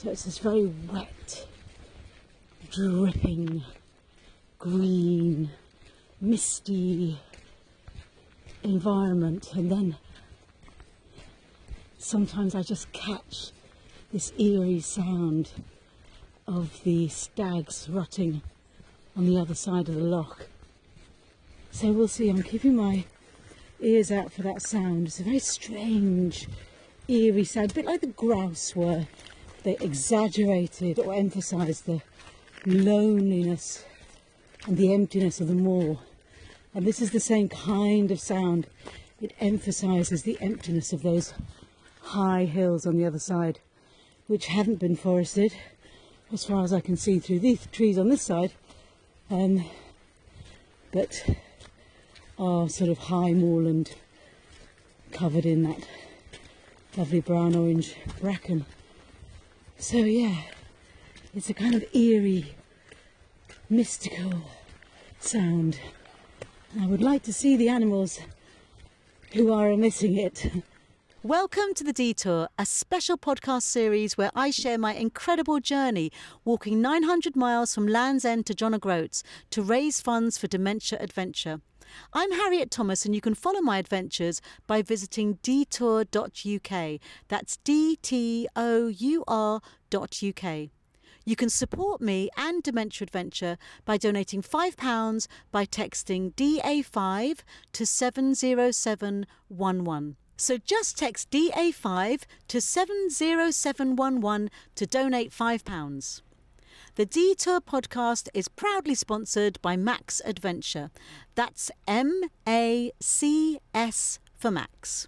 So it's this very wet, dripping, green, misty environment, and then sometimes I just catch this eerie sound of the stags rutting on the other side of the loch. So we'll see. I'm keeping my ears out for that sound. It's a very strange, eerie sound, a bit like the grouse were. They exaggerated or emphasised the loneliness and the emptiness of the moor. And this is the same kind of sound. It emphasises the emptiness of those high hills on the other side, which haven't been forested as far as I can see through these trees on this side, but are sort of high moorland covered in that lovely brown orange bracken. So yeah, it's a kind of eerie, mystical sound. I would like to see the animals who are emitting it. Welcome to The Detour, a special podcast series where I share my incredible journey walking 900 miles from Land's End to John O'Groats to raise funds for Dementia Adventure. I'm Harriet Thomas, and you can follow my adventures by visiting detour.uk. That's DTOUR.uk. You can support me and Dementia Adventure by donating £5 by texting DA5 to 70711. So just text DA5 to 70711 to donate £5. The Detour podcast is proudly sponsored by Max Adventure. That's MACS for Max.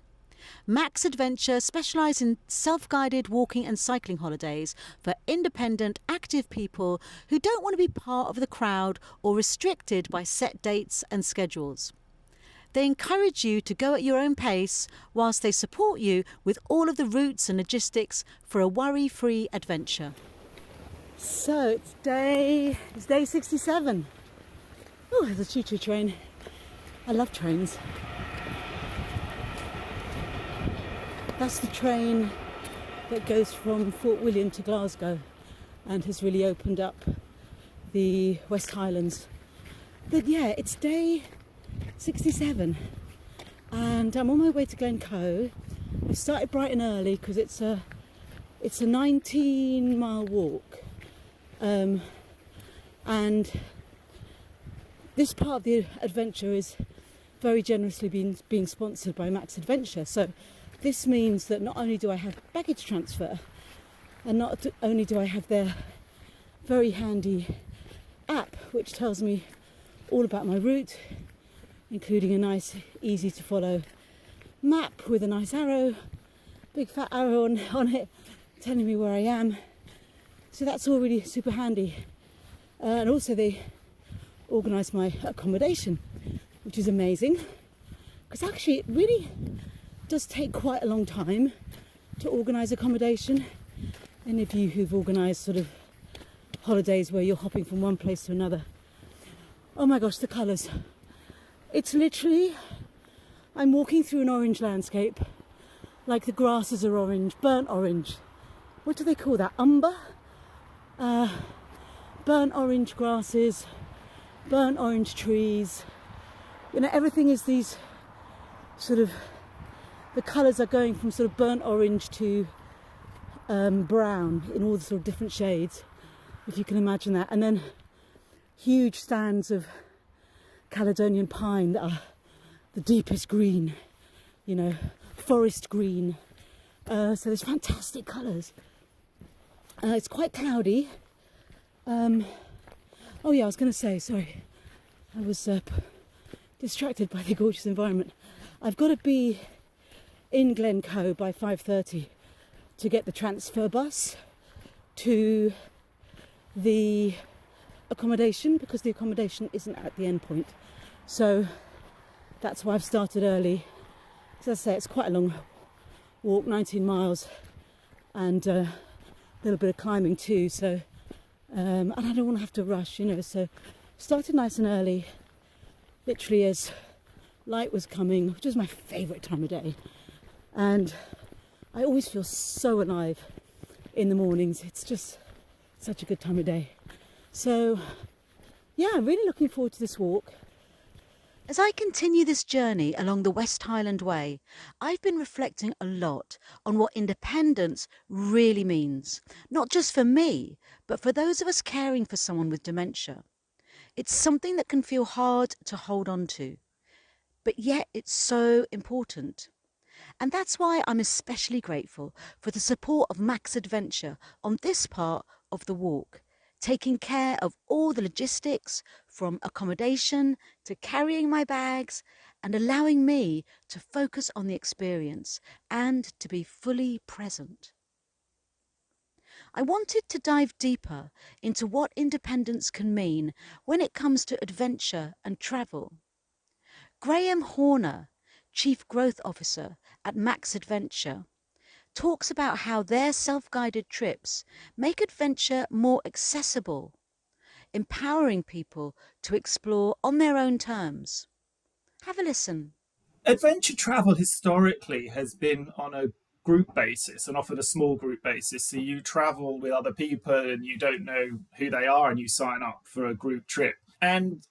Max Adventure specialise in self-guided walking and cycling holidays for independent, active people who don't want to be part of the crowd or restricted by set dates and schedules. They encourage you to go at your own pace whilst they support you with all of the routes and logistics for a worry-free adventure. So it's day 67. Oh, there's a choo-choo train. I love trains. That's the train that goes from Fort William to Glasgow and has really opened up the West Highlands. But yeah, it's day 67 and I'm on my way to Glencoe. I started bright and early because it's a 19-mile walk, and this part of the adventure is very generously being sponsored by Max Adventure. So this means that not only do I have baggage transfer, and not only do I have their very handy app which tells me all about my route, including a nice, easy to follow map with a nice arrow, big fat arrow on it, telling me where I am. So that's all really super handy. And also they organise my accommodation, which is amazing, because actually it really does take quite a long time to organise accommodation. Any of you who've organised sort of holidays where you're hopping from one place to another. Oh my gosh, the colours. It's literally, I'm walking through an orange landscape, like the grasses are orange, burnt orange. What do they call that? Umber? Burnt orange grasses, burnt orange trees. You know, everything is these sort of, the colours are going from sort of burnt orange to brown in all the sort of different shades, if you can imagine that. And then huge stands of Caledonian pine that are the deepest green, you know, forest green. So there's fantastic colours. It's quite cloudy. Oh yeah, I was going to say, sorry, I was distracted by the gorgeous environment. I've got to be in Glencoe by 5:30 to get the transfer bus to the accommodation, because the accommodation isn't at the end point. So that's why I've started early. As I say, it's quite a long walk, 19 miles, and a little bit of climbing too. So, and I don't want to have to rush, you know. So started nice and early, literally as light was coming, which is my favourite time of day. And I always feel so alive in the mornings. It's just such a good time of day. So yeah, really looking forward to this walk. As I continue this journey along the West Highland Way, I've been reflecting a lot on what independence really means, not just for me, but for those of us caring for someone with dementia. It's something that can feel hard to hold on to, but yet it's so important. And that's why I'm especially grateful for the support of Max Adventure on this part of the walk, taking care of all the logistics from accommodation to carrying my bags and allowing me to focus on the experience and to be fully present. I wanted to dive deeper into what independence can mean when it comes to adventure and travel. Graham Horner, Chief Growth Officer at Max Adventure, talks about how their self-guided trips make adventure more accessible, empowering people to explore on their own terms. Have a listen. Adventure travel historically has been on a group basis and often a small group basis. So you travel with other people and you don't know who they are and you sign up for a group trip. And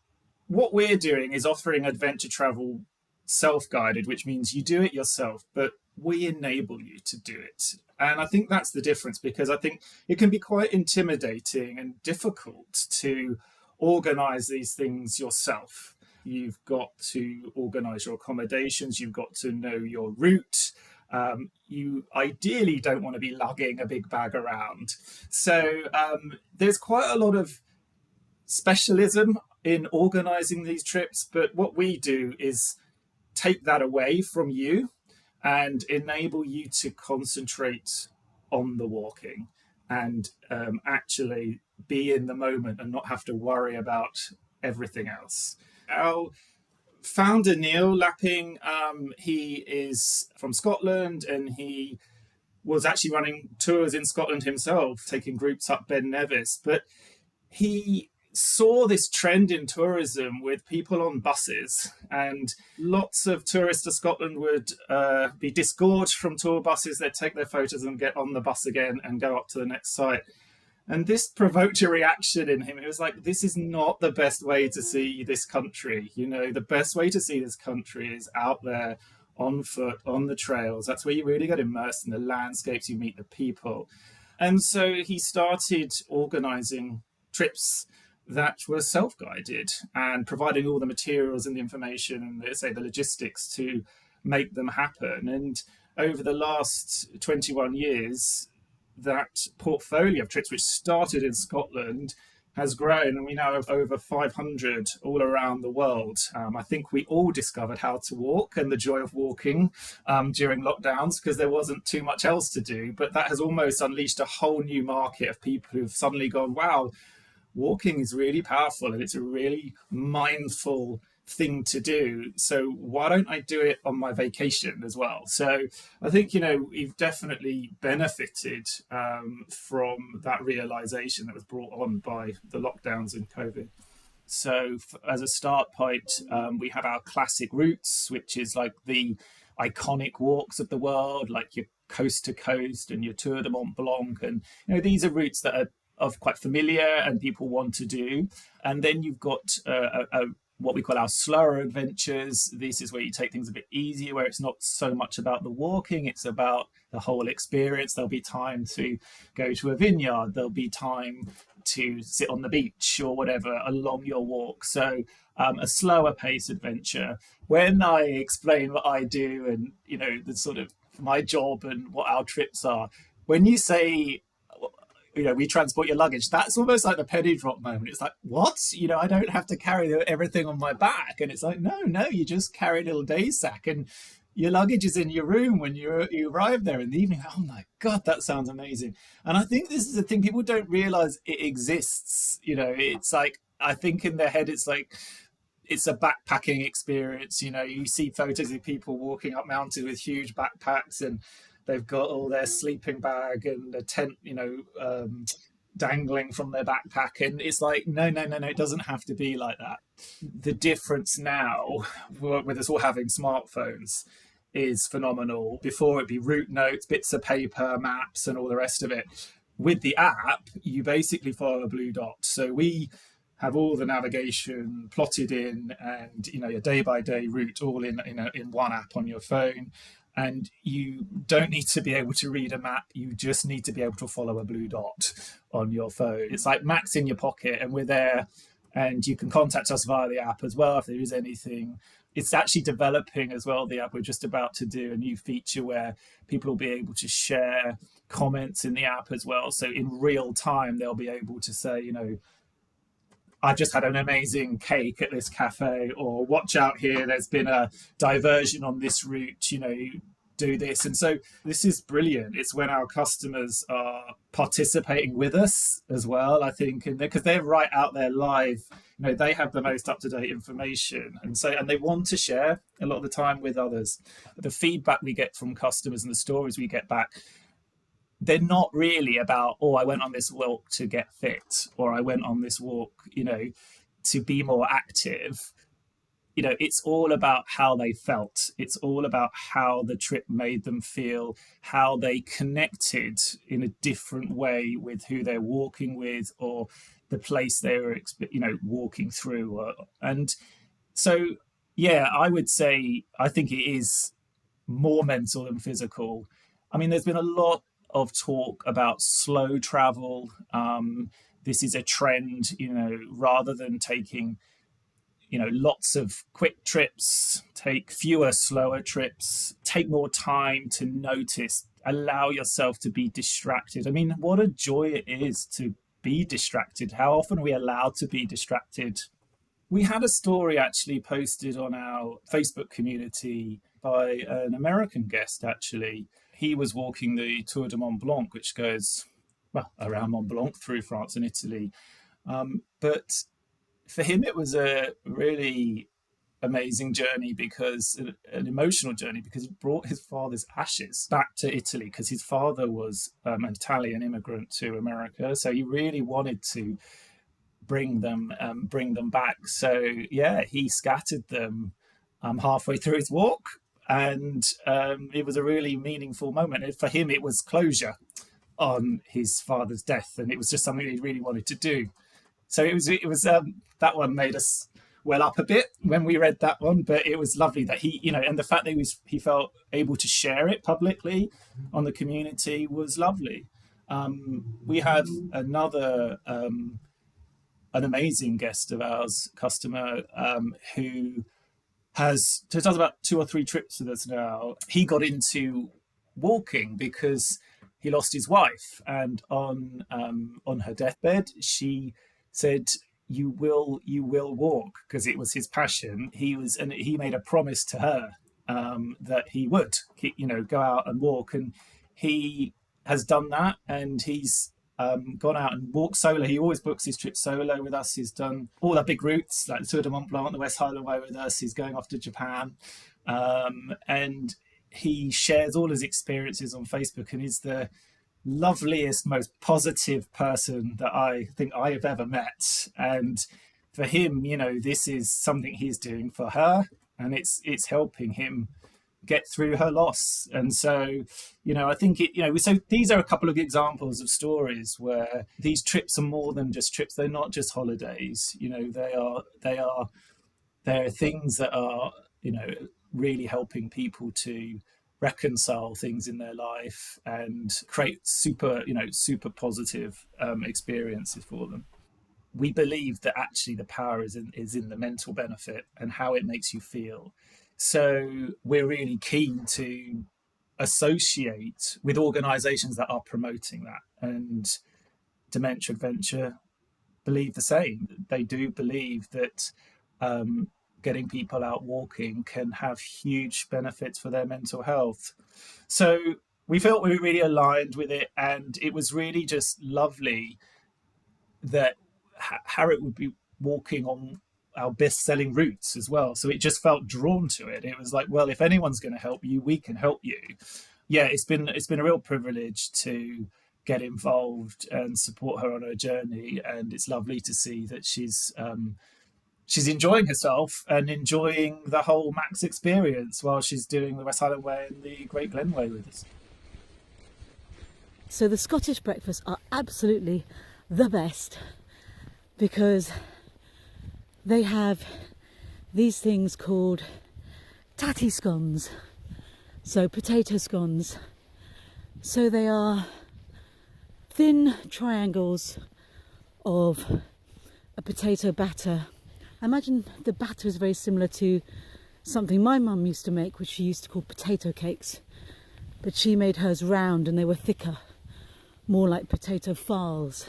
what we're doing is offering adventure travel self-guided, which means you do it yourself, but we enable you to do it. And I think that's the difference, because I think it can be quite intimidating and difficult to organize these things yourself. You've got to organize your accommodations, you've got to know your route. You ideally don't want to be lugging a big bag around. So there's quite a lot of specialism in organizing these trips, but what we do is take that away from you and enable you to concentrate on the walking and actually be in the moment and not have to worry about everything else. Our founder, Neil Lapping, he is from Scotland, and he was actually running tours in Scotland himself, taking groups up Ben Nevis. But he saw this trend in tourism with people on buses, and lots of tourists to Scotland would be disgorged from tour buses. They'd take their photos and get on the bus again and go up to the next site. And this provoked a reaction in him. It was like, this is not the best way to see this country. You know, the best way to see this country is out there on foot, on the trails. That's where you really get immersed in the landscapes, you meet the people. And so he started organizing trips that were self-guided and providing all the materials and the information and, say, the logistics to make them happen. And over the last 21 years, that portfolio of trips, which started in Scotland, has grown, and we now have over 500 all around the world. I think we all discovered how to walk and the joy of walking during lockdowns, because there wasn't too much else to do. But that has almost unleashed a whole new market of people who've suddenly gone, wow, walking is really powerful and it's a really mindful thing to do. So why don't I do it on my vacation as well? So I think, we've definitely benefited from that realization that was brought on by the lockdowns and COVID. So as a start point, we have our classic routes, which is like the iconic walks of the world, like your coast to coast and your Tour de Mont Blanc. And, these are routes that are quite familiar and people want to do. And then you've got what we call our slower adventures. This is where you take things a bit easier, where it's not so much about the walking, it's about the whole experience. There'll be time to go to a vineyard, there'll be time to sit on the beach or whatever along your walk. So a slower pace adventure. When I explain what I do and, the sort of my job and what our trips are, when you say, we transport your luggage, that's almost like the penny drop moment. It's like, what? I don't have to carry everything on my back. And it's like, no, you just carry a little day sack and your luggage is in your room when you arrive there in the evening. Oh my God, that sounds amazing. And I think this is the thing, people don't realize it exists. It's like, I think in their head, it's like, it's a backpacking experience. You see photos of people walking up mountains with huge backpacks and they've got all their sleeping bag and a tent, dangling from their backpack. And it's like, no, it doesn't have to be like that. The difference now, with us all having smartphones, is phenomenal. Before, it'd be route notes, bits of paper, maps, and all the rest of it. with the app, you basically follow a blue dot. So we have all the navigation plotted in, and a day by day route all in one app on your phone. And you don't need to be able to read a map. You just need to be able to follow a blue dot on your phone. It's like Maps in your pocket, and we're there. And you can contact us via the app as well if there is anything. It's actually developing as well, the app. We're just about to do a new feature where people will be able to share comments in the app as well. So in real time, they'll be able to say, I've just had an amazing cake at this cafe, or watch out here, there's been a diversion on this route, do this. And so this is brilliant. It's when our customers are participating with us as well, I think, and because they're right out there live, they have the most up-to-date information, and they want to share a lot of the time with others. The feedback we get from customers and the stories we get back, they're not really about, I went on this walk to get fit, or I went on this walk, to be more active. It's all about how they felt. It's all about how the trip made them feel, how they connected in a different way with who they're walking with, or the place they were, walking through. And so, I would say, I think it is more mental than physical. I mean, there's been a lot of talk about slow travel. This is a trend, rather than taking, lots of quick trips, take fewer slower trips, take more time to notice, allow yourself to be distracted. I mean, what a joy it is to be distracted. How often are we allowed to be distracted? We had a story actually posted on our Facebook community by an American guest, actually. He was walking the Tour de Mont Blanc, which goes, around Mont Blanc through France and Italy. But for him, it was a really amazing journey, an emotional journey, because it brought his father's ashes back to Italy, because his father was an Italian immigrant to America. So he really wanted to bring them back. So, he scattered them halfway through his walk. And it was a really meaningful moment. And for him, it was closure on his father's death, and it was just something he really wanted to do. So it was that one made us well up a bit when we read that one. But it was lovely that he, and the fact that he felt able to share it publicly on the community was lovely. We had another an amazing guest of ours, customer, who does about 2 or 3 trips with us now. He got into walking because he lost his wife, and on her deathbed, she said, "You will walk," because it was his passion. He made a promise to her that he would, go out and walk, and he has done that, and he's gone out and walked solo. He always books his trips solo with us. He's done all our big routes like the Tour de Mont Blanc, the West Highland Way with us. He's going off to Japan, and he shares all his experiences on Facebook, and he's the loveliest, most positive person that I think I have ever met. And for him, this is something he's doing for her, and it's helping him get through her loss. And so, I think so these are a couple of examples of stories where these trips are more than just trips. They're not just holidays. They are things that are, really helping people to reconcile things in their life and create super positive experiences for them. We believe that actually the power is in the mental benefit and how it makes you feel. So we're really keen to associate with organisations that are promoting that. And Dementia Adventure believe the same. They do believe that getting people out walking can have huge benefits for their mental health. So we felt we were really aligned with it, and it was really just lovely that Harriet would be walking on our best-selling routes as well. So it just felt drawn to it. It was like, well, if anyone's going to help you, we can help you. Yeah, it's been a real privilege to get involved and support her on her journey, and it's lovely to see that she's enjoying herself and enjoying the whole Max experience while she's doing the West Highland Way and the Great Glen Way with us. So the Scottish breakfasts are absolutely the best because they have these things called tatty scones, so potato scones. So they are thin triangles of a potato batter. I imagine the batter is very similar to something my mum used to make, which she used to call potato cakes, but she made hers round and they were thicker, more like potato farls.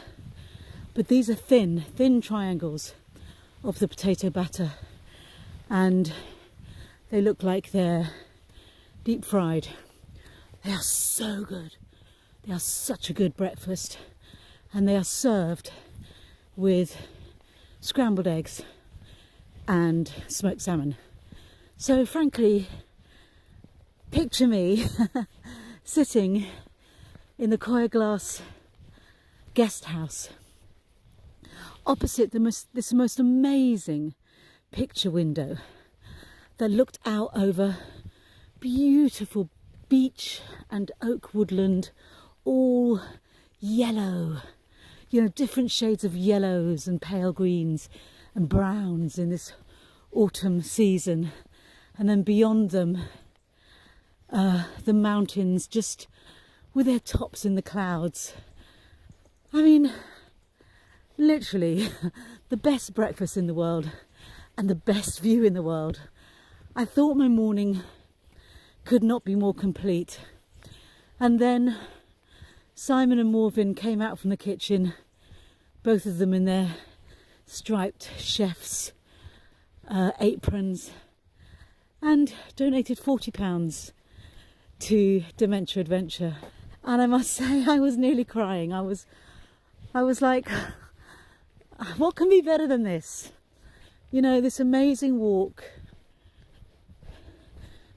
But these are thin triangles of the potato batter, and they look like they're deep fried. They are so good. They are such a good breakfast, and they are served with scrambled eggs and smoked salmon. So frankly, picture me sitting in the coir glass guest house opposite this most amazing picture window that looked out over beautiful beach and oak woodland, all yellow, you know, different shades of yellows and pale greens and browns in this autumn season. And then beyond them, the mountains just with their tops in the clouds. I mean, literally the best breakfast in the world and the best view in the world. I thought my morning could not be more complete. And then Simon and Morvin came out from the kitchen, both of them in their striped chef's aprons, and donated £40 to Dementia Adventure. And I must say, I was nearly crying. I was like, what can be better than this? You know, this amazing walk,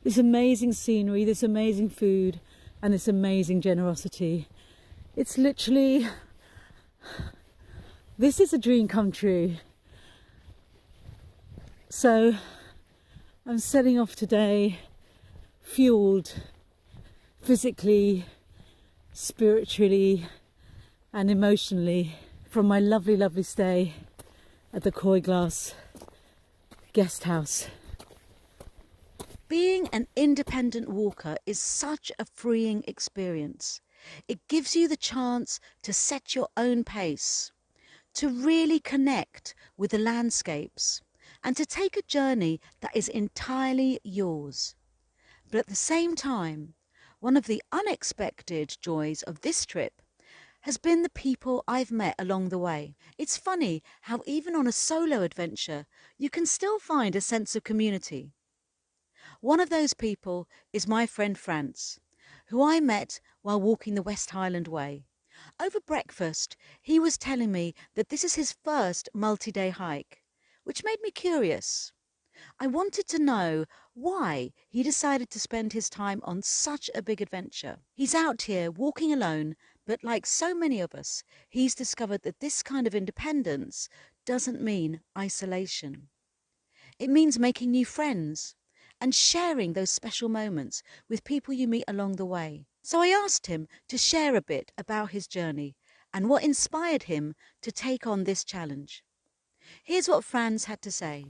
this amazing scenery, this amazing food, and this amazing generosity. It's literally, this is a dream come true. So I'm setting off today, fueled physically, spiritually and emotionally from my lovely, lovely stay at the Coy Glass guest house. Being an independent walker is such a freeing experience. It gives you the chance to set your own pace, to really connect with the landscapes, and to take a journey that is entirely yours. But at the same time, one of the unexpected joys of this trip has been the people I've met along the way. It's funny how even on a solo adventure, you can still find a sense of community. One of those people is my friend Franz, who I met while walking the West Highland Way. Over breakfast, he was telling me that this is his first multi-day hike, which made me curious. I wanted to know why he decided to spend his time on such a big adventure. He's out here walking alone, but like so many of us, he's discovered that this kind of independence doesn't mean isolation. It means making new friends and sharing those special moments with people you meet along the way. So I asked him to share a bit about his journey and what inspired him to take on this challenge. Here's what Franz had to say.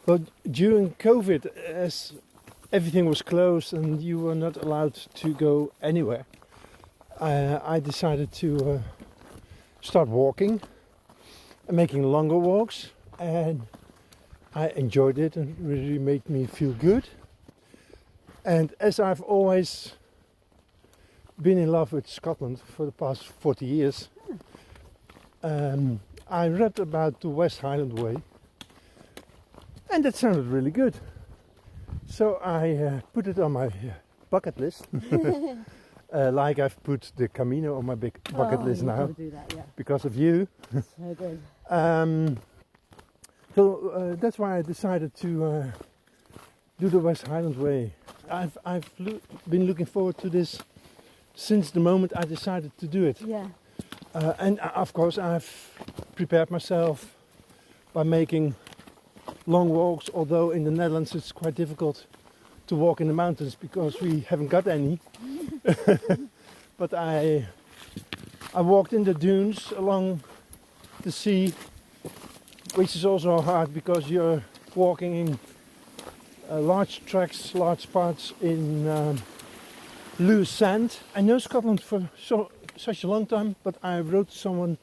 Well, during COVID, as everything was closed and you were not allowed to go anywhere, I decided to start walking and making longer walks, and I enjoyed it and really made me feel good. And as I've always been in love with Scotland for the past 40 years, I read about the West Highland Way, and that sounded really good. So I put it on my bucket list, like I've put the Camino on my big bucket list now, do that, yeah. because of you. So good. So that's why I decided to do the West Highland Way. I've been looking forward to this since the moment I decided to do it. Yeah. And of course I've prepared myself by making long walks, although in the Netherlands it's quite difficult to walk in the mountains because we haven't got any. but I walked in the dunes along the sea, which is also hard because you're walking in large tracks, large parts in loose sand. I know Scotland for such a long time, but I wrote to someone,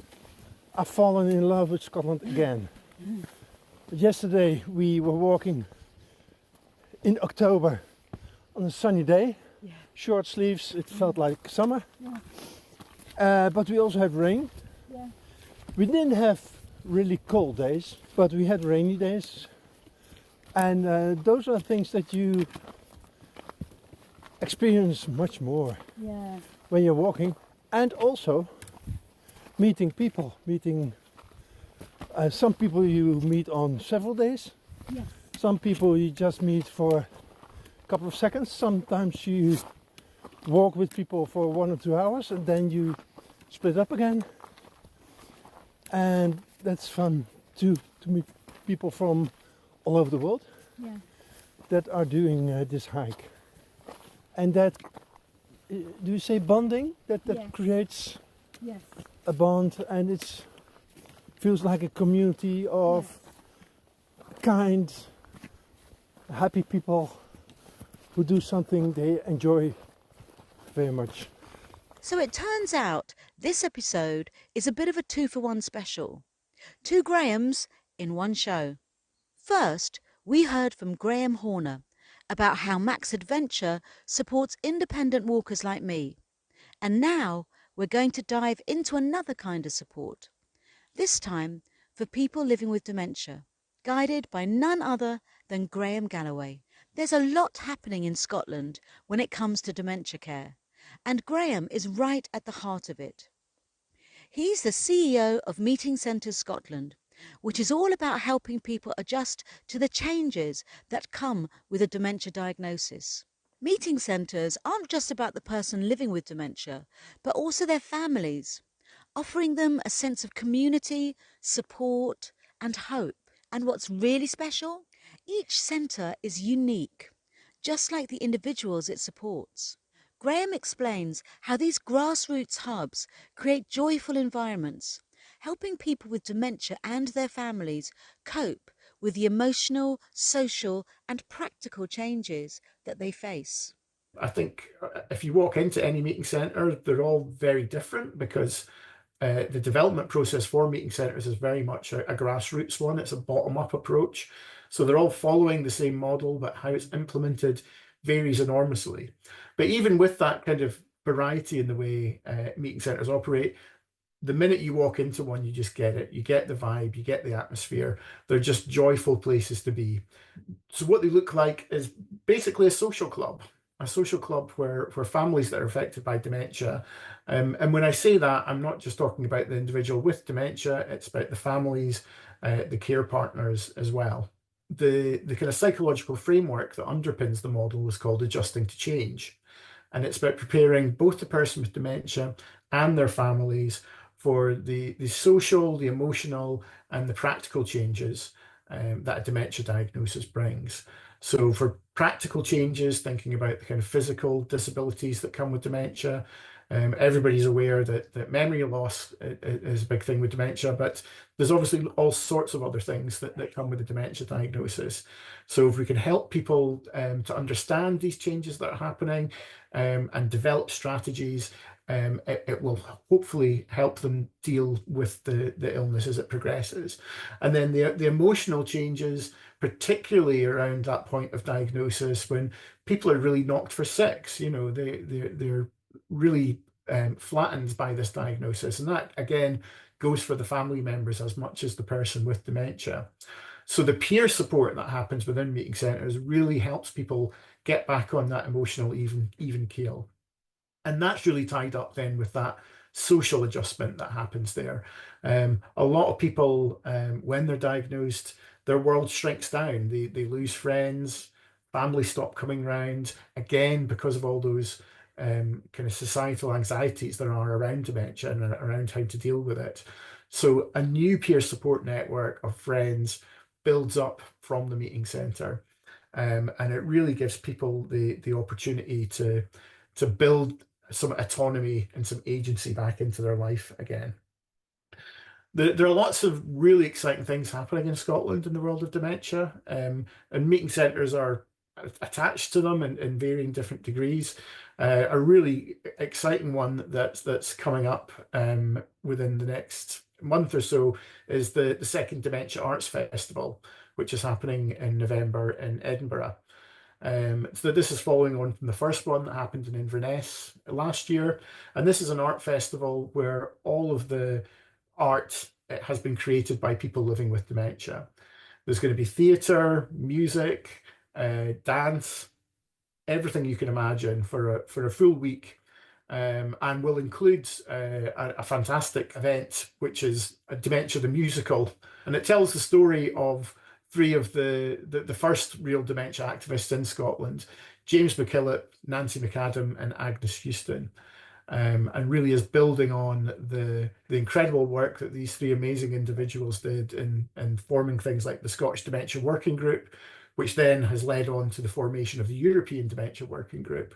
I've fallen in love with Scotland again. But yesterday we were walking in October on a sunny day, short sleeves, it felt like summer. But we also had rain. We didn't have really cold days, but we had rainy days. And those are things that you experience much more when you're walking. And also meeting people, some people you meet on several days. Some people you just meet for a couple of seconds. Sometimes you walk with people for 1 or 2 hours and then you split up again. And that's fun to meet people from all over the world that are doing this hike. And that, do you say bonding? That creates a bond, and it feels like a community of kind, happy people who do something they enjoy very much. So it turns out this episode is a bit of a 2-for-1 special. 2 Grahams in one show. First, we heard from Graham Horner about how Max Adventure supports independent walkers like me. And now we're going to dive into another kind of support. This time for people living with dementia, guided by none other than Graham Galloway. There's a lot happening in Scotland when it comes to dementia care, and Graham is right at the heart of it. He's the CEO of Meeting Centres Scotland, which is all about helping people adjust to the changes that come with a dementia diagnosis. Meeting centres aren't just about the person living with dementia, but also their families, offering them a sense of community, support and hope. And what's really special? Each centre is unique, just like the individuals it supports. Graham explains how these grassroots hubs create joyful environments, helping people with dementia and their families cope with the emotional, social and practical changes that they face. I think if you walk into any meeting centre, they're all very different because the development process for meeting centres is very much a grassroots one. It's a bottom-up approach. So they're all following the same model, but how it's implemented varies enormously. But even with that kind of variety in the way meeting centres operate, the minute you walk into one, you just get it. You get the vibe, you get the atmosphere. They're just joyful places to be. So what they look like is basically a social club where families that are affected by dementia. And when I say that, I'm not just talking about the individual with dementia, it's about the families, the care partners as well. The kind of psychological framework that underpins the model is called adjusting to change. And it's about preparing both the person with dementia and their families for the social, the emotional, and the practical changes that a dementia diagnosis brings. So for practical changes, thinking about the kind of physical disabilities that come with dementia, everybody's aware that memory loss is a big thing with dementia, but there's obviously all sorts of other things that come with a dementia diagnosis. So if we can help people to understand these changes that are happening and develop strategies, it will hopefully help them deal with the illness as it progresses. And then the emotional changes, particularly around that point of diagnosis when people are really knocked for six, they're really flattened by this diagnosis. And that, again, goes for the family members as much as the person with dementia. So the peer support that happens within meeting centres really helps people get back on that emotional even keel. And that's really tied up then with that social adjustment that happens there. A lot of people, when they're diagnosed, their world shrinks down. They lose friends, families stop coming round, again, because of all those kind of societal anxieties there are around dementia and around how to deal with it. So a new peer support network of friends builds up from the meeting centre. And it really gives people the opportunity to build some autonomy and some agency back into their life again. There are lots of really exciting things happening in Scotland in the world of dementia, and meeting centres are attached to them in varying different degrees. A really exciting one that's coming up within the next month or so is the second Dementia Arts Festival, which is happening in November in Edinburgh. So this is following on from the first one that happened in Inverness last year, and this is an art festival where all of the art has been created by people living with dementia. There's going to be theatre, music, dance, everything you can imagine for a full week, and will include a fantastic event, which is a Dementia the Musical, and it tells the story of three of the first real dementia activists in Scotland: James McKillop, Nancy McAdam, and Agnes Houston. And really is building on the incredible work that these three amazing individuals did in forming things like the Scottish Dementia Working Group, which then has led on to the formation of the European Dementia Working Group.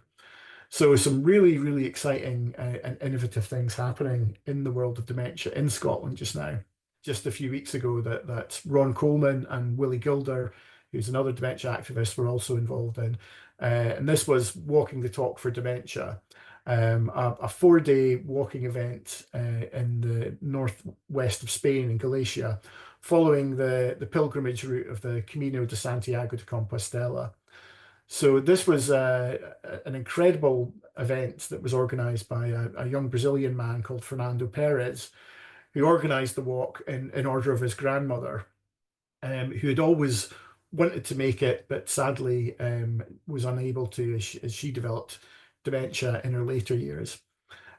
So some really, really exciting and innovative things happening in the world of dementia in Scotland just now. Just a few weeks ago that Ron Coleman and Willie Gilder, who's another dementia activist, were also involved in. And this was Walking the Talk for Dementia. A 4-day walking event in the northwest of Spain in Galicia, following the pilgrimage route of the Camino de Santiago de Compostela. So this was an incredible event that was organised by a young Brazilian man called Fernando Perez, who organised the walk in order of his grandmother, who had always wanted to make it, but sadly was unable to as she developed dementia in her later years.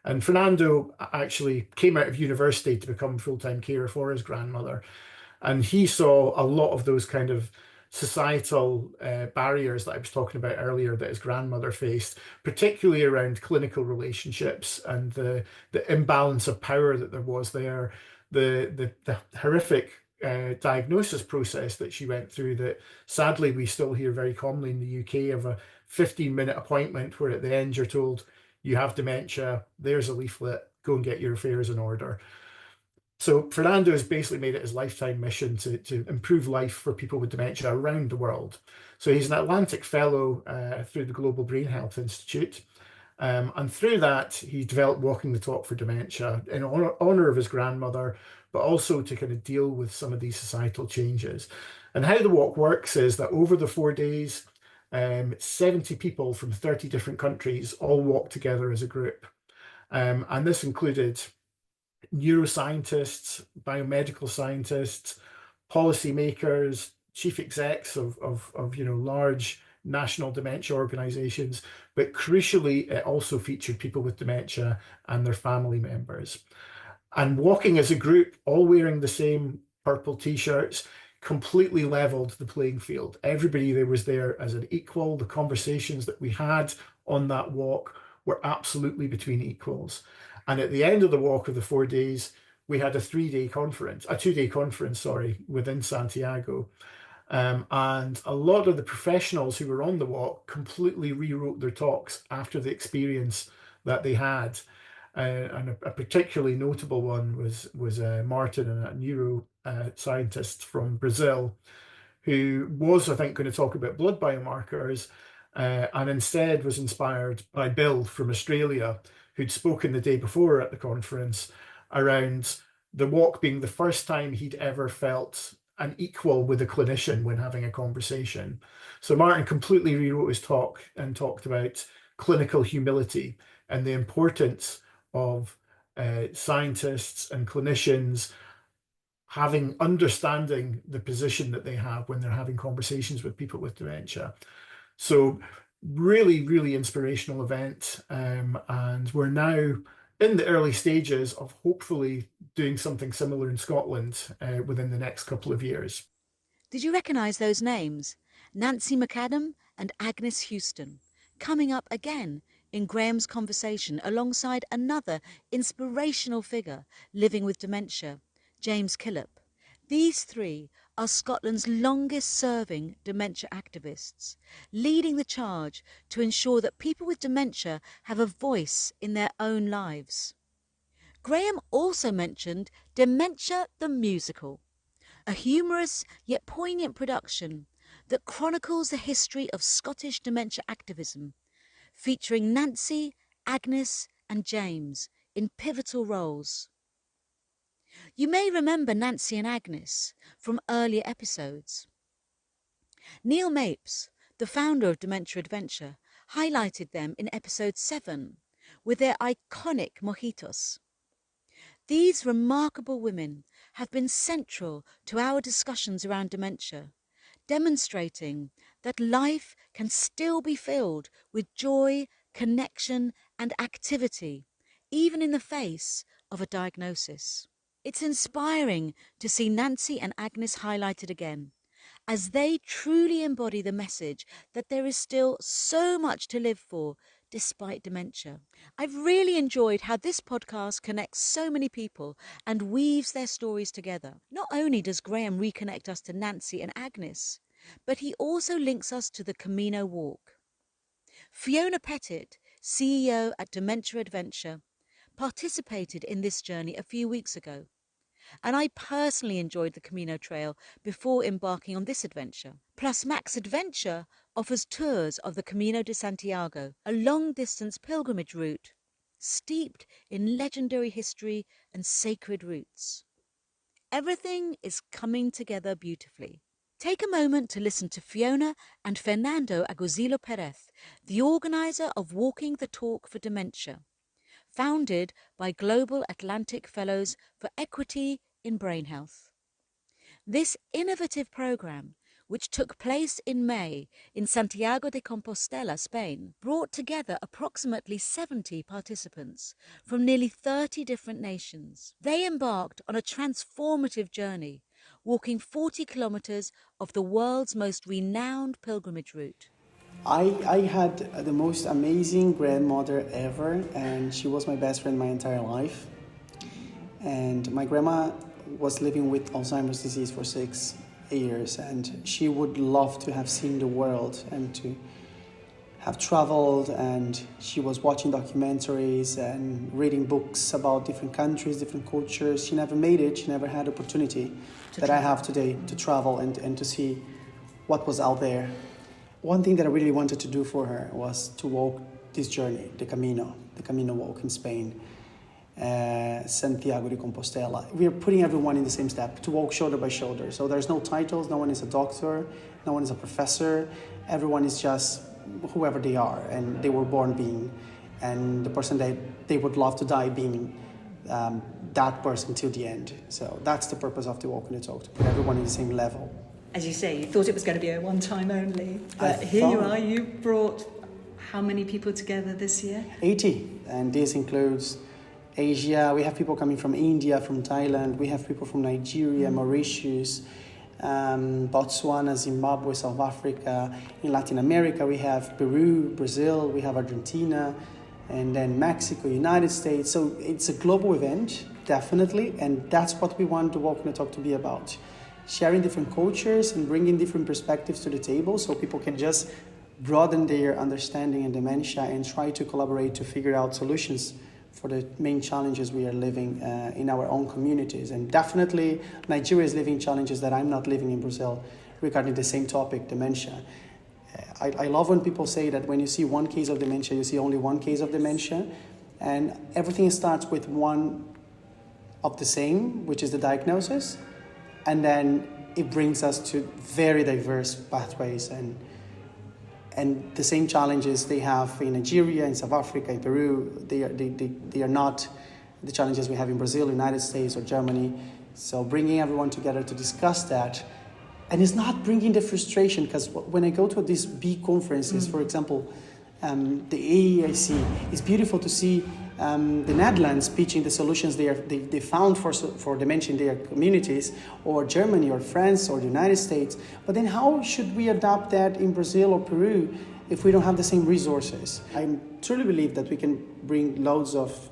And Fernando actually came out of university to become full-time carer for his grandmother. And he saw a lot of those kind of societal barriers that I was talking about earlier that his grandmother faced, particularly around clinical relationships and the imbalance of power that there was there, the horrific diagnosis process that she went through that sadly we still hear very commonly in the UK, of a 15-minute appointment where at the end you're told you have dementia, there's a leaflet, go and get your affairs in order. So Fernando has basically made it his lifetime mission to improve life for people with dementia around the world. So he's an Atlantic Fellow through the Global Brain Health Institute. And through that, he developed Walking the Talk for Dementia in honor of his grandmother, but also to kind of deal with some of these societal changes. And how the walk works is that over the 4 days, 70 people from 30 different countries all walked together as a group. And this included neuroscientists, biomedical scientists, policymakers, chief execs of large national dementia organizations, but crucially, it also featured people with dementia and their family members. And walking as a group, all wearing the same purple t-shirts, completely leveled the playing field. Everybody there was there as an equal. The conversations that we had on that walk were absolutely between equals. And at the end of the walk of the 4 days, we had a 2-day conference, within Santiago. And a lot of the professionals who were on the walk completely rewrote their talks after the experience that they had. And a particularly notable one was Martin, a neuroscientist from Brazil, who was, I think, going to talk about blood biomarkers, and instead was inspired by Bill from Australia, who'd spoken the day before at the conference around the walk being the first time he'd ever felt an equal with a clinician when having a conversation. So Martin completely rewrote his talk and talked about clinical humility and the importance of scientists and clinicians understanding the position that they have when they're having conversations with people with dementia. So really, really inspirational event. And we're now in the early stages of hopefully doing something similar in Scotland within the next couple of years. Did you recognise those names? Nancy McAdam and Agnes Houston, coming up again in Graham's conversation alongside another inspirational figure living with dementia, James Killop. These three are Scotland's longest-serving dementia activists, leading the charge to ensure that people with dementia have a voice in their own lives. Graham also mentioned Dementia the Musical, a humorous yet poignant production that chronicles the history of Scottish dementia activism, featuring Nancy, Agnes and James in pivotal roles. You may remember Nancy and Agnes from earlier episodes. Neil Mapes, the founder of Dementia Adventure, highlighted them in episode 7 with their iconic mojitos. These remarkable women have been central to our discussions around dementia, demonstrating that life can still be filled with joy, connection and activity, even in the face of a diagnosis. It's inspiring to see Nancy and Agnes highlighted again, as they truly embody the message that there is still so much to live for despite dementia. I've really enjoyed how this podcast connects so many people and weaves their stories together. Not only does Graham reconnect us to Nancy and Agnes, but he also links us to the Camino Walk. Fiona Pettit, CEO at Dementia Adventure, participated in this journey a few weeks ago, and I personally enjoyed the Camino Trail before embarking on this adventure. Plus, Max Adventure offers tours of the Camino de Santiago, a long-distance pilgrimage route steeped in legendary history and sacred roots. Everything is coming together beautifully. Take a moment to listen to Fiona and Fernando Aguzilo Perez, the organiser of Walking the Talk for Dementia, founded by Global Atlantic Fellows for Equity in Brain Health. This innovative programme, which took place in May in Santiago de Compostela, Spain, brought together approximately 70 participants from nearly 30 different nations. They embarked on a transformative journey, walking 40 kilometres of the world's most renowned pilgrimage route. I had the most amazing grandmother ever, and she was my best friend my entire life. And my grandma was living with Alzheimer's disease for 6 years, and she would love to have seen the world and to have traveled, and she was watching documentaries and reading books about different countries, different cultures. She never made it, she never had the opportunity I have today to travel and to see what was out there. One thing that I really wanted to do for her was to walk this journey, the Camino walk in Spain, Santiago de Compostela. We are putting everyone in the same step, to walk shoulder by shoulder. So there's no titles, no one is a doctor, no one is a professor. Everyone is just whoever they are, and they were born being, and the person that they would love to die being that person till the end. So that's the purpose of the Walk and the Talk, to put everyone in the same level. As you say, you thought it was going to be a one-time only, but here you are, you brought how many people together this year? 80, and this includes Asia. We have people coming from India, from Thailand. We have people from Nigeria, Mauritius, Botswana, Zimbabwe, South Africa. In Latin America, we have Peru, Brazil, we have Argentina, and then Mexico, United States. So it's a global event, definitely, and that's what we want the Walk and the Talk to be about. Sharing different cultures and bringing different perspectives to the table so people can just broaden their understanding in dementia and try to collaborate to figure out solutions for the main challenges we are living in our own communities. And definitely Nigeria is living challenges that I'm not living in Brazil regarding the same topic, dementia. I love when people say that when you see one case of dementia, you see only one case of dementia, and everything starts with one of the same, which is the diagnosis, and then it brings us to very diverse pathways and the same challenges they have in Nigeria, in South Africa, in Peru. They are not the challenges we have in Brazil, United States, or Germany. So bringing everyone together to discuss that, and it's not bringing the frustration, because when I go to these big conferences, for example, the AEIC, it's beautiful to see the Netherlands pitching the solutions they found for dementia in their communities, or Germany or France or the United States. But then how should we adapt that in Brazil or Peru if we don't have the same resources? I truly believe that we can bring loads of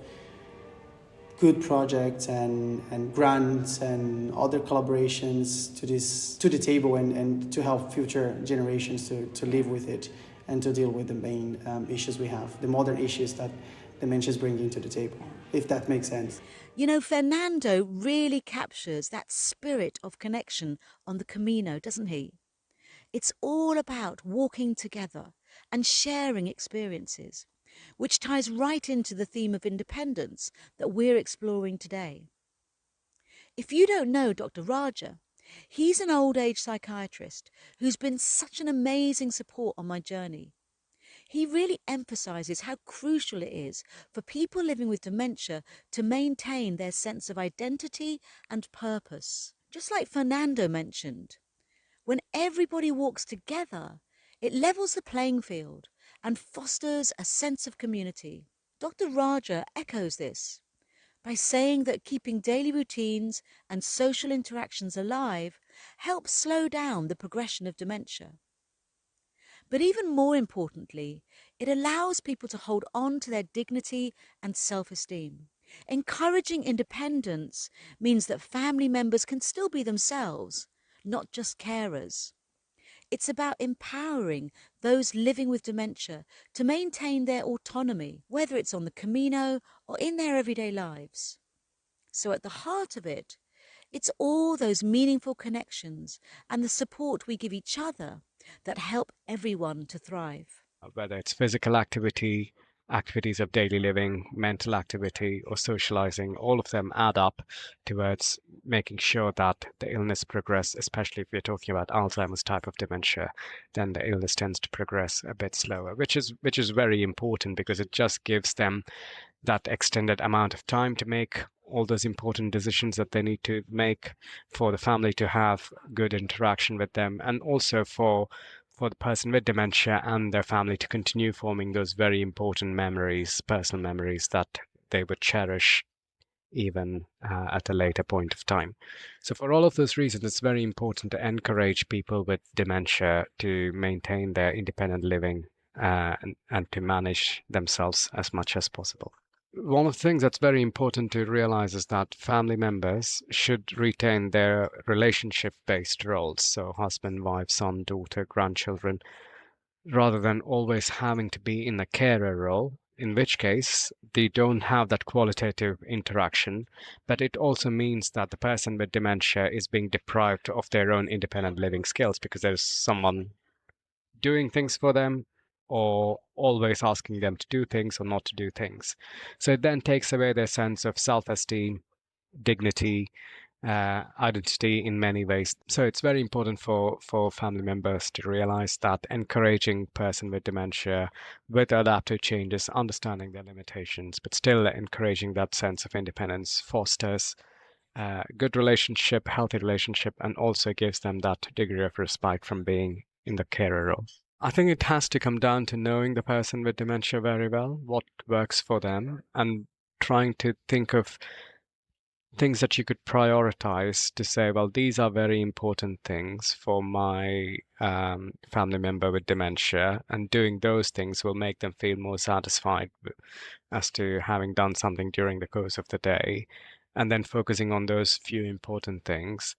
good projects and grants and other collaborations to the table and to help future generations to live with it and to deal with the main issues we have, the modern issues that dementia is bringing to the table, if that makes sense. You know, Fernando really captures that spirit of connection on the Camino, doesn't he? It's all about walking together and sharing experiences, which ties right into the theme of independence that we're exploring today. If you don't know Dr. Raja, he's an old age psychiatrist who's been such an amazing support on my journey. He really emphasises how crucial it is for people living with dementia to maintain their sense of identity and purpose. Just like Fernando mentioned, when everybody walks together, it levels the playing field and fosters a sense of community. Dr. Raja echoes this by saying that keeping daily routines and social interactions alive helps slow down the progression of dementia. But even more importantly, it allows people to hold on to their dignity and self-esteem. Encouraging independence means that family members can still be themselves, not just carers. It's about empowering those living with dementia to maintain their autonomy, whether it's on the Camino or in their everyday lives. So at the heart of it, it's all those meaningful connections and the support we give each other that help everyone to thrive. Whether it's physical activity, activities of daily living, mental activity, or socializing, all of them add up towards making sure that the illness progress, especially if we're talking about Alzheimer's type of dementia, then the illness tends to progress a bit slower, which is very important because it just gives them that extended amount of time to make all those important decisions that they need to make, for the family to have good interaction with them, and also for the person with dementia and their family to continue forming those very important memories, personal memories that they would cherish even at a later point of time. So for all of those reasons, it's very important to encourage people with dementia to maintain their independent living and to manage themselves as much as possible. One of the things that's very important to realize is that family members should retain their relationship-based roles, so husband, wife, son, daughter, grandchildren, rather than always having to be in the carer role, in which case they don't have that qualitative interaction, but it also means that the person with dementia is being deprived of their own independent living skills because there's someone doing things for them or always asking them to do things or not to do things. So it then takes away their sense of self-esteem, dignity, identity in many ways. So it's very important for family members to realize that encouraging person with dementia with adaptive changes, understanding their limitations, but still encouraging that sense of independence fosters good relationship, healthy relationship, and also gives them that degree of respite from being in the carer role. I think it has to come down to knowing the person with dementia very well, what works for them, and trying to think of things that you could prioritize to say, well, these are very important things for my family member with dementia, and doing those things will make them feel more satisfied as to having done something during the course of the day, and then focusing on those few important things,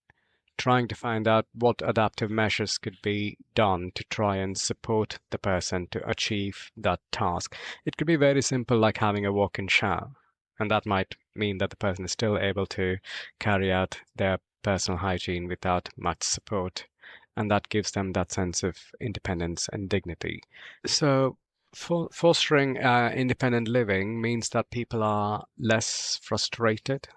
trying to find out what adaptive measures could be done to try and support the person to achieve that task. It could be very simple, like having a walk-in shower, and that might mean that the person is still able to carry out their personal hygiene without much support, and that gives them that sense of independence and dignity. So fostering independent living means that people are less frustrated,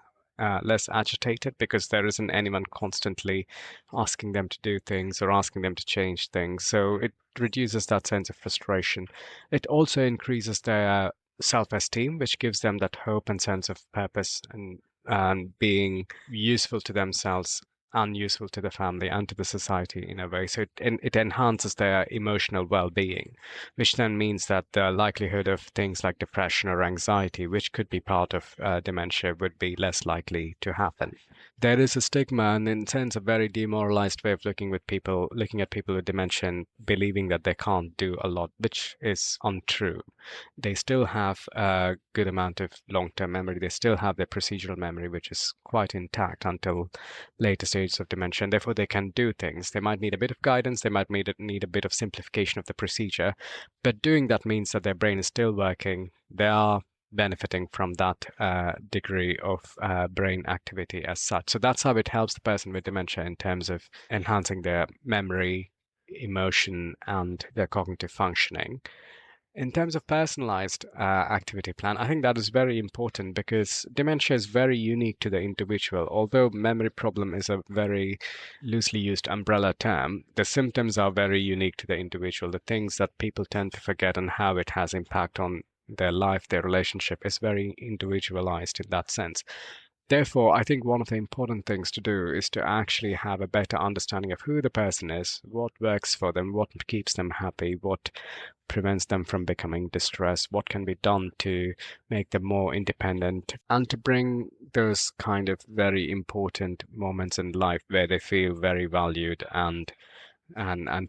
less agitated, because there isn't anyone constantly asking them to do things or asking them to change things. So it reduces that sense of frustration. It also increases their self-esteem, which gives them that hope and sense of purpose and being useful to themselves and useful to the family and to the society in a way. So it enhances their emotional well-being, which then means that the likelihood of things like depression or anxiety, which could be part of dementia, would be less likely to happen. There is a stigma and, in a sense, a very demoralized way of looking at people with dementia and believing that they can't do a lot, which is untrue. They still have a good amount of long-term memory. They still have their procedural memory, which is quite intact until later stages of dementia, and therefore they can do things. They might need a bit of guidance. They might need a bit of simplification of the procedure, but doing that means that their brain is still working. They are benefiting from that degree of brain activity as such. So that's how it helps the person with dementia in terms of enhancing their memory, emotion, and their cognitive functioning. In terms of personalized activity plan, I think that is very important because dementia is very unique to the individual. Although memory problem is a very loosely used umbrella term, the symptoms are very unique to the individual. The things that people tend to forget and how it has impact on their life, their relationship, is very individualized in that sense. Therefore, I think one of the important things to do is to actually have a better understanding of who the person is, what works for them, what keeps them happy, what prevents them from becoming distressed, what can be done to make them more independent, and to bring those kind of very important moments in life where they feel very valued and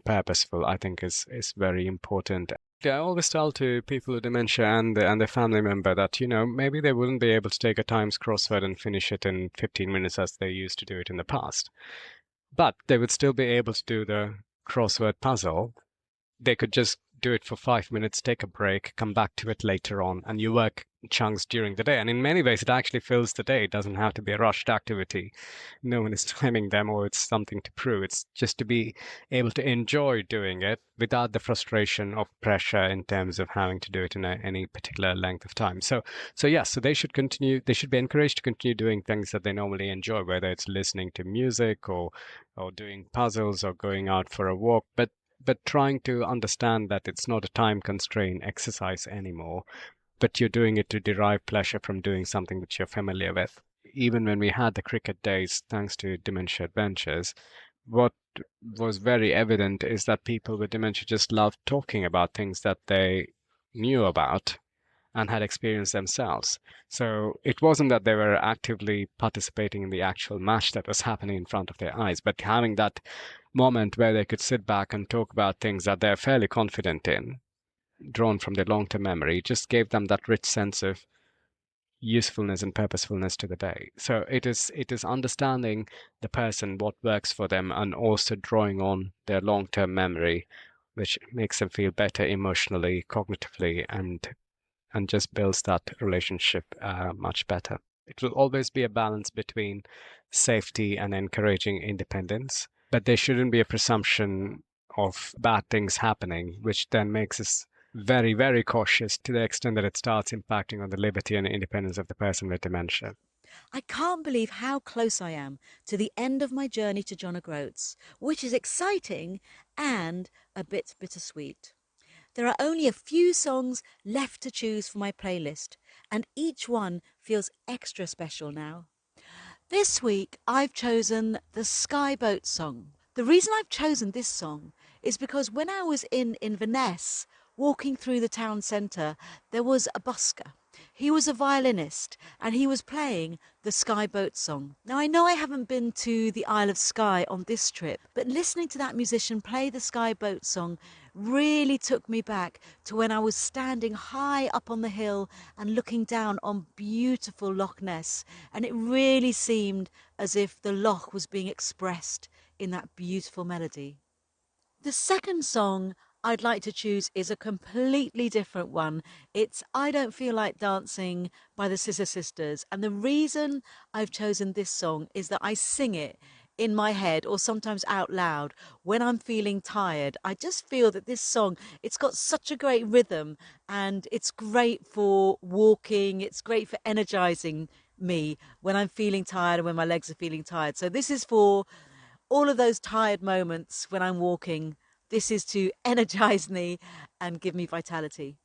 purposeful, I think is very important. I always tell to people with dementia and their family member that, maybe they wouldn't be able to take a Times crossword and finish it in 15 minutes as they used to do it in the past. But they would still be able to do the crossword puzzle. They could just do it for 5 minutes, take a break, come back to it later on, and you work chunks during the day. And in many ways, it actually fills the day. It doesn't have to be a rushed activity. No one is timing them or it's something to prove. It's just to be able to enjoy doing it without the frustration of pressure in terms of having to do it in any particular length of time. So yes, so they should be encouraged to continue doing things that they normally enjoy, whether it's listening to music or doing puzzles or going out for a walk, but trying to understand that it's not a time constraint exercise anymore, but you're doing it to derive pleasure from doing something that you're familiar with. Even when we had the cricket days, thanks to Dementia Adventures, what was very evident is that people with dementia just loved talking about things that they knew about and had experienced themselves. So it wasn't that they were actively participating in the actual match that was happening in front of their eyes, but having that moment where they could sit back and talk about things that they're fairly confident in, drawn from their long-term memory, just gave them that rich sense of usefulness and purposefulness to the day. So it is understanding the person, what works for them, and also drawing on their long-term memory, which makes them feel better emotionally, cognitively, and just builds that relationship much better. It will always be a balance between safety and encouraging independence, but there shouldn't be a presumption of bad things happening, which then makes us very, very cautious to the extent that it starts impacting on the liberty and independence of the person with dementia. I can't believe how close I am to the end of my journey to John O'Groats, which is exciting and a bit bittersweet. There are only a few songs left to choose for my playlist, and each one feels extra special now. This week, I've chosen the Skyboat song. The reason I've chosen this song is because when I was in Inverness, walking through the town centre, there was a busker. He was a violinist and he was playing the Skyboat song. Now, I know I haven't been to the Isle of Skye on this trip, but listening to that musician play the Skyboat song really took me back to when I was standing high up on the hill and looking down on beautiful Loch Ness, and it really seemed as if the loch was being expressed in that beautiful melody. The second song I'd like to choose is a completely different one. It's I Don't Feel Like Dancing by the Scissor Sisters, and the reason I've chosen this song is that I sing it in my head or sometimes out loud when I'm feeling tired. I just feel that this song, it's got such a great rhythm and it's great for walking, it's great for energizing me when I'm feeling tired and when my legs are feeling tired. So this is for all of those tired moments when I'm walking. This is to energize me and give me vitality.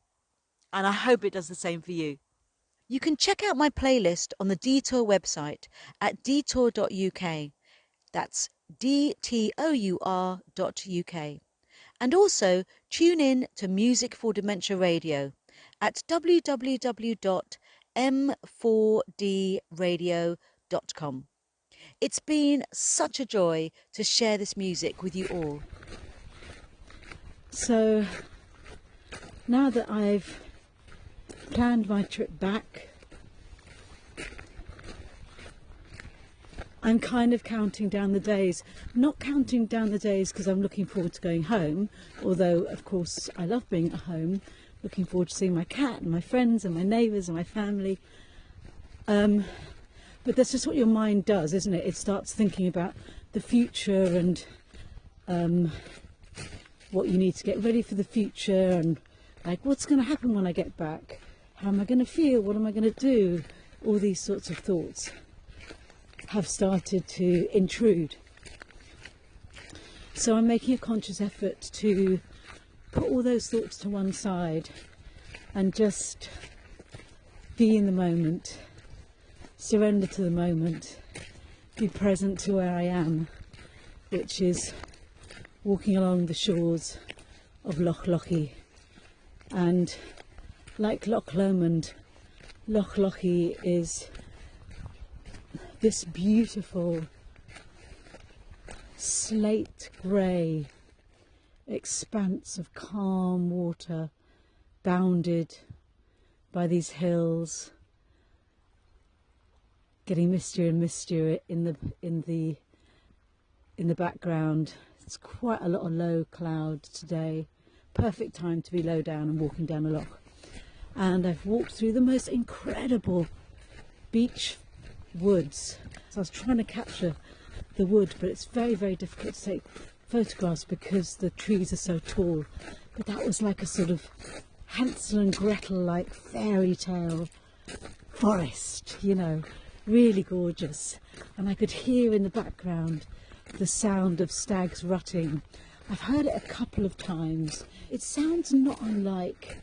And I hope it does the same for you. You can check out my playlist on the Detour website at detour.uk. That's dtour.uk. And also tune in to Music for Dementia Radio at www.m4dradio.com. It's been such a joy to share this music with you all. So now that I've planned my trip back, I'm kind of counting down the days. Not counting down the days because I'm looking forward to going home, although of course I love being at home, looking forward to seeing my cat and my friends and my neighbours and my family. But that's just what your mind does, isn't it? It starts thinking about the future and what you need to get ready for the future, and like what's going to happen when I get back? How am I going to feel? What am I going to do? All these sorts of thoughts have started to intrude. So I'm making a conscious effort to put all those thoughts to one side and just be in the moment, surrender to the moment, be present to where I am, which is walking along the shores of Loch Lochy. And like Loch Lomond, Loch Lochy is this beautiful slate grey expanse of calm water, bounded by these hills, getting mistier and mistier in the background. It's quite a lot of low cloud today. Perfect time to be low down and walking down a loch. And I've walked through the most incredible beech woods. So I was trying to capture the wood, but it's very, very difficult to take photographs because the trees are so tall. But that was like a sort of Hansel and Gretel like fairy tale forest, you know, really gorgeous. And I could hear in the background the sound of stags rutting. I've heard it a couple of times. It sounds not unlike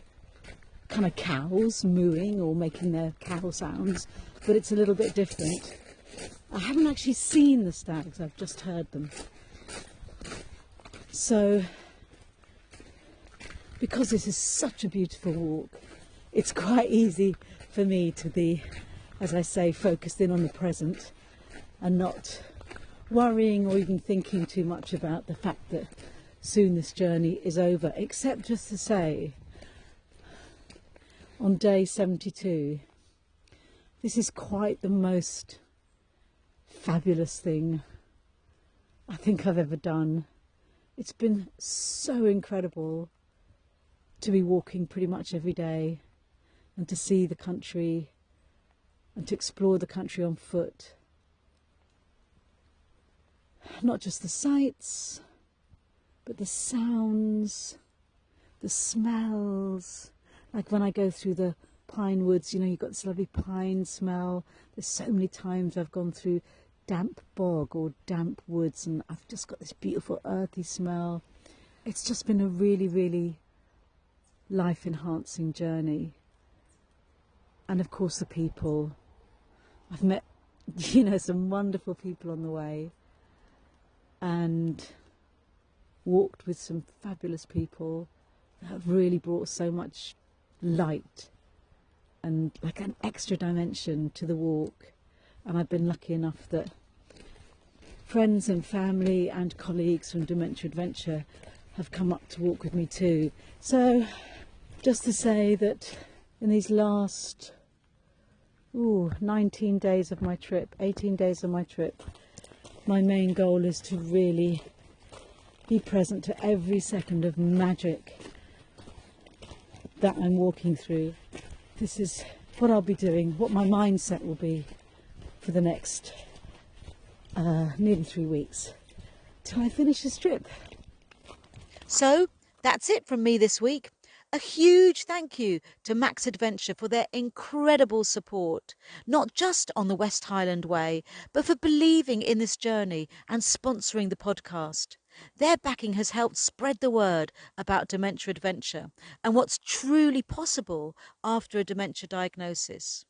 kind of cows mooing or making their cow sounds, but it's a little bit different. I haven't actually seen the stags, I've just heard them. So, because this is such a beautiful walk, it's quite easy for me to be, as I say, focused in on the present and not worrying or even thinking too much about the fact that soon this journey is over, except just to say, on day 72, this is quite the most fabulous thing I think I've ever done. It's been so incredible to be walking pretty much every day and to see the country and to explore the country on foot. Not just the sights, but the sounds, the smells. Like when I go through the pine woods, you know, you've got this lovely pine smell. There's so many times I've gone through damp bog or damp woods and I've just got this beautiful earthy smell. It's just been a really, really life-enhancing journey. And of course the people. I've met, you know, some wonderful people on the way and walked with some fabulous people that have really brought so much light and like an extra dimension to the walk. And I've been lucky enough that friends and family and colleagues from Dementia Adventure have come up to walk with me too. So just to say that in these last 19 days of my trip, 18 days of my trip, my main goal is to really be present to every second of magic that I'm walking through. This is what I'll be doing, what my mindset will be for the next nearly 3 weeks till I finish this trip. So that's it from me this week. A huge thank you to Max Adventure for their incredible support, not just on the West Highland Way, but for believing in this journey and sponsoring the podcast. Their backing has helped spread the word about Dementia Adventure and what's truly possible after a dementia diagnosis,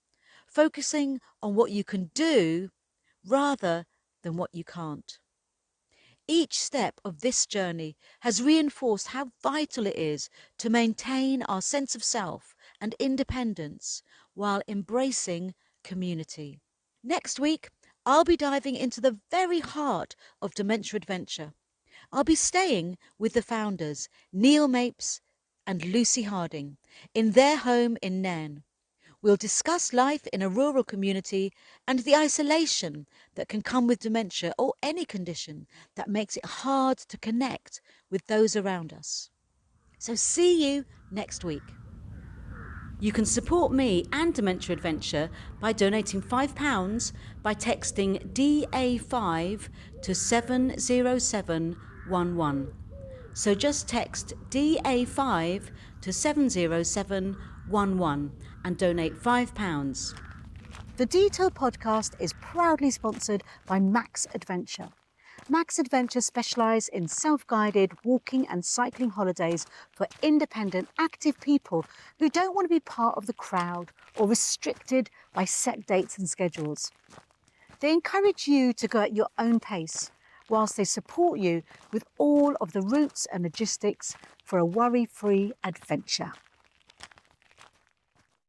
focusing on what you can do rather than what you can't. Each step of this journey has reinforced how vital it is to maintain our sense of self and independence while embracing community. Next week, I'll be diving into the very heart of Dementia Adventure. I'll be staying with the founders, Neil Mapes and Lucy Harding, in their home in Nairn. We'll discuss life in a rural community and the isolation that can come with dementia or any condition that makes it hard to connect with those around us. So see you next week. You can support me and Dementia Adventure by donating £5 by texting DA5 to 70711. So just text DA5 to 70711 and donate £5. The Detail podcast is proudly sponsored by Max Adventure. Max Adventure specialise in self-guided walking and cycling holidays for independent, active people who don't want to be part of the crowd or restricted by set dates and schedules. They encourage you to go at your own pace, whilst they support you with all of the routes and logistics for a worry-free adventure.